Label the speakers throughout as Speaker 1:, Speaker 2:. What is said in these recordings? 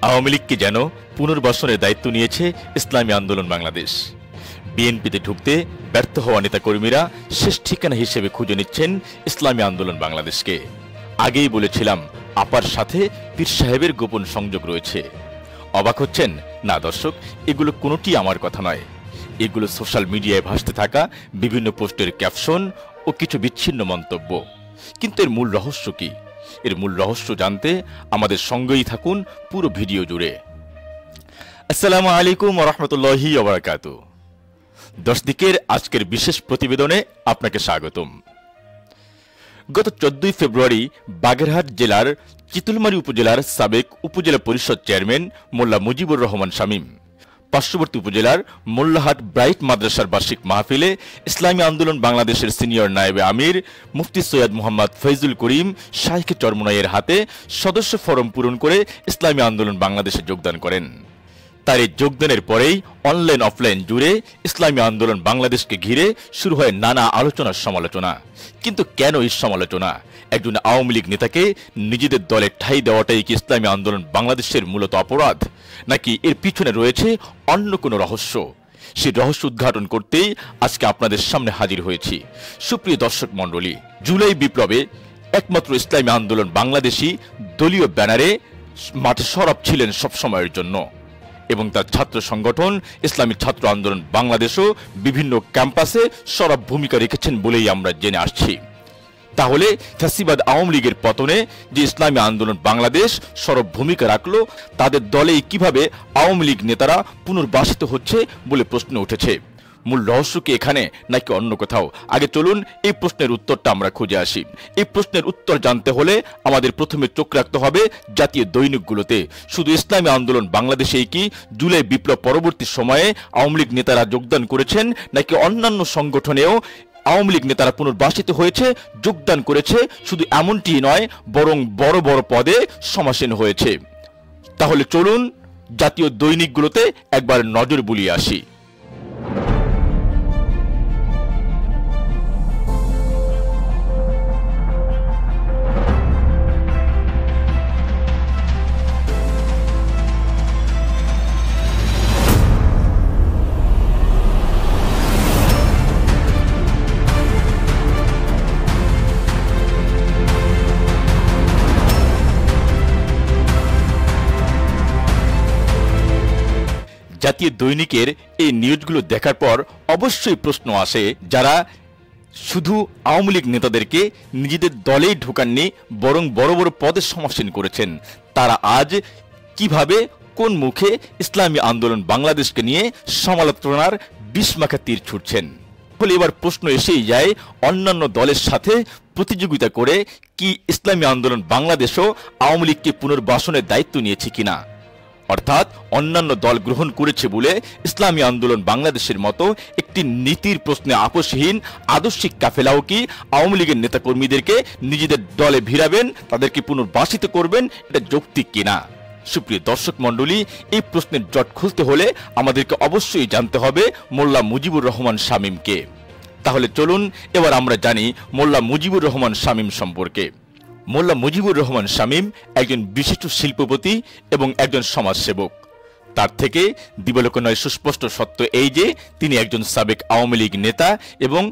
Speaker 1: আওয়ামী লীগকে যেন পুনর্বাসনের দায়িত্ব নিয়েছে ইসলামী আন্দোলন বাংলাদেশ। বিএনপিতে ঢুকতে ব্যর্থ হওয়া নেতাকর্মীরা শেষ ঠিকানা হিসেবে খুঁজে নিচ্ছেন ইসলামী আন্দোলন বাংলাদেশকে। আগেই বলেছিলাম আপার সাথে পীর সাহেবের গোপন সংযোগ রয়েছে। অবাক হচ্ছেন? না দর্শক, এগুলো কোনোটি আমার কথা নয়। এগুলো সোশ্যাল মিডিয়ায় ভাসতে থাকা বিভিন্ন পোস্টের ক্যাপশন ও কিছু বিচ্ছিন্ন মন্তব্য। কিন্তু এর মূল রহস্য কি? এর মূল রহস্য জানতে আমাদের সঙ্গেই থাকুন পুরো ভিডিও জুড়ে। আসসালামু আলাইকুম ওয়া রাহমাতুল্লাহি ওয়া বারাকাতুহু। 10 দিকের আজকের বিশেষ প্রতিবেদনে আপনাকে স্বাগতম। গত 14 ফেব্রুয়ারি বাগেরহাট জেলার চিতলমারী উপজেলার সাবেক উপজেলা পরিষদ চেয়ারম্যান মোল্লা মুজিবুর রহমান শামীম পার্শ্ববর্তী উপজেলার মোল্লাহাট ব্রাইট মাদ্রাসার বার্ষিক মাহফিলে ইসলামী আন্দোলন বাংলাদেশের সিনিয়র নায়েবে আমির মুফতি সৈয়দ মোহাম্মদ ফৈজুল করিম শাইখ চরমোনাইয়ের হাতে সদস্য ফরম পূরণ করে ইসলামী আন্দোলন বাংলাদেশে যোগদান করেন। তার এই যোগদানের পরেই অনলাইন অফলাইন জুড়ে ইসলামী আন্দোলন বাংলাদেশকে ঘিরে শুরু হয় নানা আলোচনার সমালোচনা। কিন্তু কেন এই সমালোচনা? একজন আওয়ামী লীগ নেতাকে নিজেদের দলে ঠাঁই দেওয়াটাই কি ইসলামী আন্দোলন বাংলাদেশের মূলত অপরাধ, নাকি এর পিছনে রয়েছে অন্য কোনো রহস্য? সেই রহস্য উদ্ঘাটন করতেই আজকে আপনাদের সামনে হাজির হয়েছি। সুপ্রিয় দর্শক মণ্ডলী, জুলাই বিপ্লবে একমাত্র ইসলামী আন্দোলন বাংলাদেশী দলীয় ব্যানারে মাঠে সরব ছিলেন সবসময়ের জন্য, এবং তার ছাত্র সংগঠন ইসলামী ছাত্র আন্দোলন বাংলাদেশও বিভিন্ন ক্যাম্পাসে সরব ভূমিকা রেখেছেন বলেই আমরা জেনে আসছি। তাহলে ফ্যাসিবাদ আওয়ামী লীগের পতনে যে ইসলামী আন্দোলন বাংলাদেশ সরব ভূমিকা রাখলো, তাদের দলেই কিভাবে আওয়ামী লীগ নেতারা পুনর্বাসিত হচ্ছে বলে প্রশ্ন উঠেছে। মূল রহস্য কি এখানে, নাকি অন্য কোথাও? আগে চলুন এই প্রশ্নের উত্তরটা আমরা খুঁজে আসি। এই প্রশ্নের উত্তর জানতে হলে আমাদের প্রথমে চোখ রাখতে হবে জাতীয় দৈনিকগুলোতে। শুধু ইসলামী আন্দোলন বাংলাদেশেই কি জুলাই বিপ্লব পরবর্তী সময়ে আওয়ামী লীগ নেতারা যোগদান করেছেন, নাকি অন্যান্য সংগঠনেও আওয়ামী লীগ নেতারা পুনর্বাসিত হয়েছে, যোগদান করেছে? শুধু এমনটি নয়, বরং বড় বড় পদে সমাসীন হয়েছে। তাহলে চলুন জাতীয় দৈনিকগুলোতে একবার নজর বুলিয়ে আসি। জাতীয় দৈনিকের এই নিউজগুলো দেখার পর অবশ্যই প্রশ্ন আসে, যারা শুধু আওয়ামী লীগ নেতাদেরকে নিজেদের দলেই ঢোকাননি, বরং বড় বড় পদে সমাসীন করেছেন, তারা আজ কিভাবে কোন মুখে ইসলামী আন্দোলন বাংলাদেশকে নিয়ে সমালোচনার বিষ-মাখা তীর ছুটছেন? ফলে এবার প্রশ্ন এসেই যায়, অন্যান্য দলের সাথে প্রতিযোগিতা করে কি ইসলামী আন্দোলন বাংলাদেশও আওয়ামী লীগকে পুনর্বাসনের দায়িত্ব নিয়েছে কিনা? অর্থাৎ অন্যান্য দল গ্রহণ করেছে বলে ইসলামী আন্দোলন বাংলাদেশের মতো একটি নীতির প্রশ্নে আপোষহীন আদর্শিক কাফেলাও কি আওয়ামী লীগের নেতাকর্মীদেরকে নিজেদের দলে ভিড়াবেন, তাদেরকে পুনর্বাসিত করবেন? এটা যৌক্তিক কিনা? সুপ্রিয় দর্শক মণ্ডলী, এই প্রশ্নের জট খুলতে হলে আমাদেরকে অবশ্যই জানতে হবে মোল্লা মুজিবুর রহমান শামীমকে। তাহলে চলুন এবার আমরা জানি মোল্লা মুজিবুর রহমান শামীম সম্পর্কে। মোল্লা মুজিবুর রহমান শামীম একজন বিশিষ্ট শিল্পপতি এবং একজন সমাজসেবক। তার থেকে দিবালোকে নয় সুস্পষ্ট সত্য এই যে তিনি একজন সাবেক আওয়ামী লীগ নেতা এবং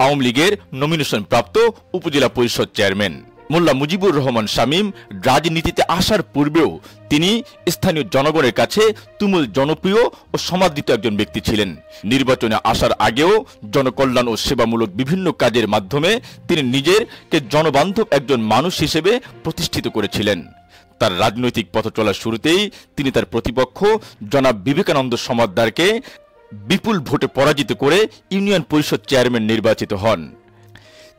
Speaker 1: আওয়ামী লীগের নমিনেশন প্রাপ্ত উপজেলা পরিষদ চেয়ারম্যান। মোল্লা মুজিবুর রহমান শামীম রাজনীতিতে আসার পূর্বেও তিনি স্থানীয় জনগণের কাছে তুমুল জনপ্রিয় ও সমাদৃত একজন ব্যক্তি ছিলেন। নির্বাচনে আসার আগেও জনকল্যাণ ও সেবামূলক বিভিন্ন কাজের মাধ্যমে তিনি নিজেকে জনবান্ধব একজন মানুষ হিসেবে প্রতিষ্ঠিত করেছিলেন। তার রাজনৈতিক পথ চলার শুরুতেই তিনি তার প্রতিপক্ষ জনাব বিবেকানন্দ সমাদদারকে বিপুল ভোটে পরাজিত করে ইউনিয়ন পরিষদ চেয়ারম্যান নির্বাচিত হন।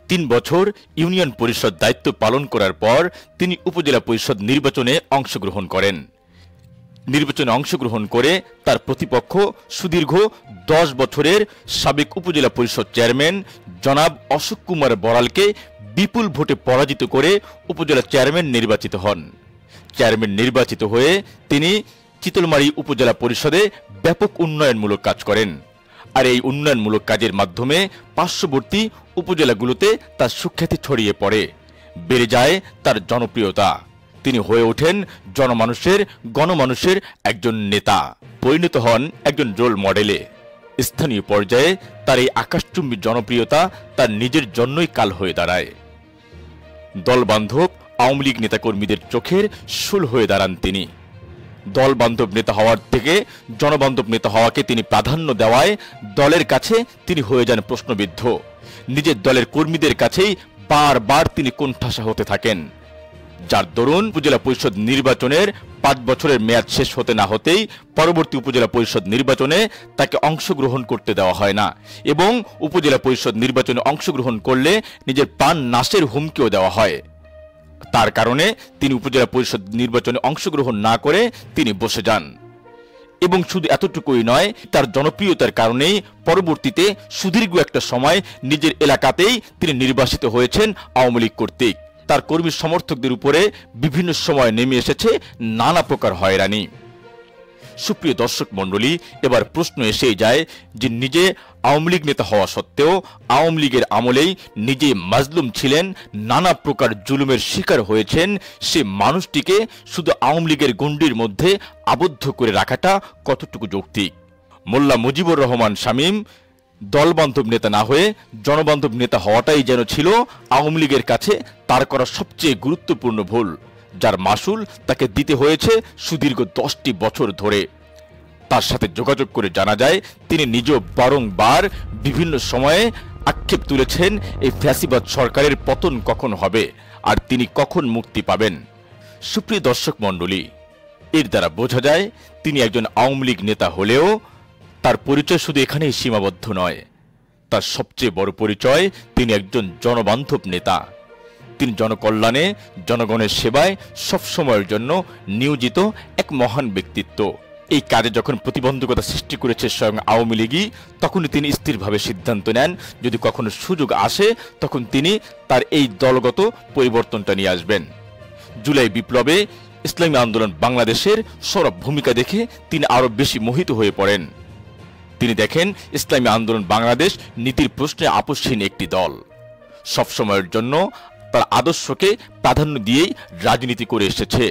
Speaker 1: 3 বছর ইউনিয়ন পরিষদ দায়িত্ব পালন করার পর তিনি উপজেলা পরিষদ নির্বাচনে অংশগ্রহণ করেন। নির্বাচনে অংশগ্রহণ করে তার প্রতিপক্ষ সুদীর্ঘ 10 বছরের সাবেক উপজেলা পরিষদ চেয়ারম্যান জনাব অশোক কুমার বড়ালকে বিপুল ভোটে পরাজিত করে উপজেলা চেয়ারম্যান নির্বাচিত হন। চেয়ারম্যান নির্বাচিত হয়ে তিনি চিতলমারী উপজেলা পরিষদে ব্যাপক উন্নয়নমূলক কাজ করেন। আর এই উন্নয়নমূলক কাজের মাধ্যমে পার্শ্ববর্তী উপজেলাগুলোতে তার সুখ্যাতি ছড়িয়ে পড়ে, বেড়ে যায় তার জনপ্রিয়তা। তিনি হয়ে ওঠেন জনমানুষের গণমানুষের একজন নেতা, পরিণত হন একজন রোল মডেলে। স্থানীয় পর্যায়ে তার এই আকাশচুম্বী জনপ্রিয়তা তার নিজের জন্যই কাল হয়ে দাঁড়ায়। দলবান্ধব আওয়ামী লীগ নেতাকর্মীদের চোখের শূল হয়ে দাঁড়ান তিনি। দলবান্ধব নেতা হওয়ার থেকে জনবান্ধব নেতা হওয়াকে তিনি প্রাধান্য দেওয়ায় দলের কাছে তিনি হয়ে যান প্রশ্নবিদ্ধ। নিজের দলের কর্মীদের কাছেই বারবার তিনি কোণঠাসা হতে থাকেন, যার দরুন উপজেলা পরিষদ নির্বাচনের 5 বছরের মেয়াদ শেষ হতে না হতেই পরবর্তী উপজেলা পরিষদ নির্বাচনে তাকে অংশগ্রহণ করতে দেওয়া হয় না, এবং উপজেলা পরিষদ নির্বাচনে অংশগ্রহণ করলে নিজের প্রাণ নাশের হুমকিও দেওয়া হয়। তার কারণে তিনি উপজেলা পরিষদ নির্বাচনে অংশগ্রহণ না করে তিনি বসে যান। এবং শুধু এতটুকুই নয়, তার জনপ্রিয়তার কারণেই পরবর্তীতে সুদীর্ঘ একটা সময় নিজের এলাকাতেই তিনি নির্বাসিত হয়েছেন আওয়ামী লীগ কর্তৃক। তার কর্মী সমর্থকদের উপরে বিভিন্ন সময় নেমে এসেছে নানা প্রকার হয়রানি। সুপ্রিয় দর্শক মণ্ডলী, এবার প্রশ্ন এসেই যায় যে নিজে আওয়ামী লীগ নেতা হওয়া সত্ত্বেও আওয়ামী লীগের আমলেই নিজে মাজলুম ছিলেন, নানা প্রকার জুলুমের শিকার হয়েছেন, সে মানুষটিকে শুধু আওয়ামী লীগের গণ্ডির মধ্যে আবদ্ধ করে রাখাটা কতটুকু যৌক্তিক? মোল্লা মুজিবুর রহমান শামীম দলবান্ধব নেতা না হয়ে জনবান্ধব নেতা হওয়াটাই যেন ছিল আওয়ামী লীগের কাছে তার করা সবচেয়ে গুরুত্বপূর্ণ ভুল, যার মাসুল তাকে দিতে হয়েছে সুদীর্ঘ 10টি বছর ধরে। তার সাথে যোগাযোগ করে জানা যায় তিনি নিজেও বারংবার বিভিন্ন সময়ে আক্ষেপ তুলেছেন এই ফ্যাসিবাদ সরকারের পতন কখন হবে আর তিনি কখন মুক্তি পাবেন। সুপ্রিয় দর্শক মণ্ডলী, এর দ্বারা বোঝা যায় তিনি একজন আওয়ামী লীগ নেতা হলেও তার পরিচয় শুধু এখানেই সীমাবদ্ধ নয়। তার সবচেয়ে বড় পরিচয় তিনি একজন জনবান্ধব নেতা। তিনি জনকল্যাণে, জনগণের সেবায় সবসময়ের জন্য নিয়োজিত এক মহান ব্যক্তিত্ব। এই কাজে যখন প্রতিবন্ধকতা সৃষ্টি করেছে স্বয়ং আওয়ামী লীগই, তখনই তিনি স্থিরভাবে সিদ্ধান্ত নেন যদি কখনো সুযোগ আসে তখন তিনি তার এই দলগত পরিবর্তনটা নিয়ে আসবেন। জুলাই বিপ্লবে ইসলামী আন্দোলন বাংলাদেশের সরব ভূমিকা দেখে তিনি আরো বেশি মোহিত হয়ে পড়েন। তিনি দেখেন ইসলামী আন্দোলন বাংলাদেশ নীতির প্রশ্নে আপোষহীন একটি দল, সবসময়ের জন্য তার আদর্শকে প্রাধান্য দিয়েই রাজনীতি করে এসেছে।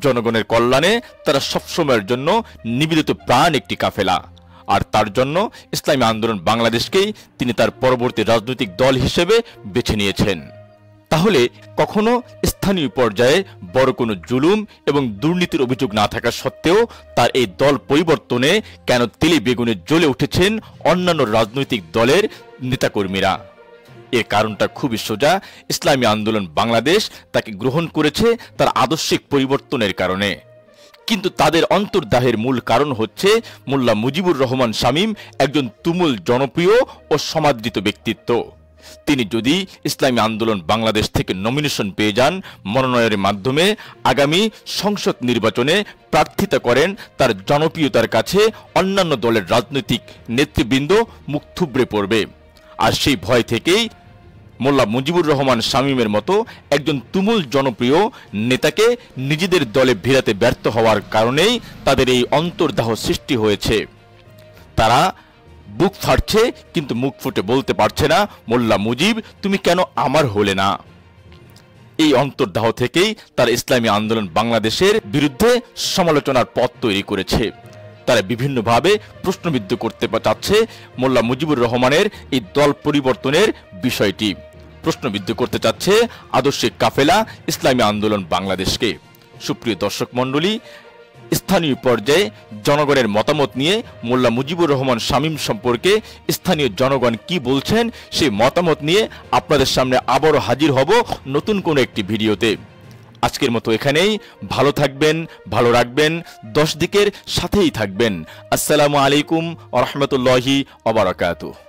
Speaker 1: জনগণের কল্যাণে তারা সবসময়ের জন্য নিবেদিত প্রাণ একটি কাফেলা, আর তার জন্য ইসলামী আন্দোলন বাংলাদেশকেই তিনি তার পরবর্তী রাজনৈতিক দল হিসেবে বেছে নিয়েছেন। তাহলে কখনো স্থানীয় পর্যায়ে বড় কোনো জুলুম এবং দুর্নীতির অভিযোগ না থাকা সত্ত্বেও তার এই দল পরিবর্তনে কেন তেলে বেগুনে জ্বলে উঠেছেন অন্যান্য রাজনৈতিক দলের নেতাকর্মীরা? এর কারণটা খুবই সোজা। ইসলামী আন্দোলন বাংলাদেশ তাকে গ্রহণ করেছে তার আদর্শিক পরিবর্তনের কারণে, কিন্তু তাদের অন্তর্দাহের মূল কারণ হচ্ছে মোল্লা মুজিবুর রহমান শামীম একজন তুমুল জনপ্রিয় ও সমাদৃত ব্যক্তিত্ব। তিনি যদি ইসলামী আন্দোলন বাংলাদেশ থেকে নমিনেশন পেয়ে যান, মনোনয়নের মাধ্যমে আগামী সংসদ নির্বাচনে প্রার্থিতা করেন, তার জনপ্রিয়তার কাছে অন্যান্য দলের রাজনৈতিক নেতৃবৃন্দ মুখ থুবড়ে পড়বে। আর সেই ভয় থেকেই মোল্লা মুজিবুর রহমান শামীমের মতো একজন তুমুল জনপ্রিয় নেতাকে নিজেদের দলে ভিড়াতে ব্যর্থ হওয়ার কারণেই তাদের এই অন্তর্দাহ সৃষ্টি হয়েছে। তারা বুক ফাটছে কিন্তু মুখ ফুটে বলতে পারছে না, মোল্লা মুজিব তুমি কেন আমার হলে না। এই অন্তর্দাহ থেকেই তারা ইসলামী আন্দোলন বাংলাদেশের বিরুদ্ধে সমালোচনার পথ তৈরি করেছে। তারা বিভিন্নভাবে প্রশ্নবিদ্ধ করতে চাচ্ছে মোল্লা মুজিবুর রহমানের এই দল পরিবর্তনের বিষয়টি, প্রশ্নবিদ্ধ করতে চাচ্ছে আদর্শিক কাফেলা ইসলামী আন্দোলন বাংলাদেশকে। সুপ্রিয় দর্শক মণ্ডলী, স্থানীয় পর্যায়ে জনগণের মতামত নিয়ে মোল্লা মুজিবুর রহমান শামীম সম্পর্কে স্থানীয় জনগণ কি বলছেন সেই মতামত নিয়ে আপনাদের সামনে আবারও হাজির হব নতুন কোনো একটি ভিডিওতে। আজকের মতো এখানেই। ভালো থাকবেন, ভালো রাখবেন, 10 দিকের সাথেই থাকবেন। আসসালামু আলাইকুম ওয়া রাহমাতুল্লাহি ওয়া বারাকাতুহু।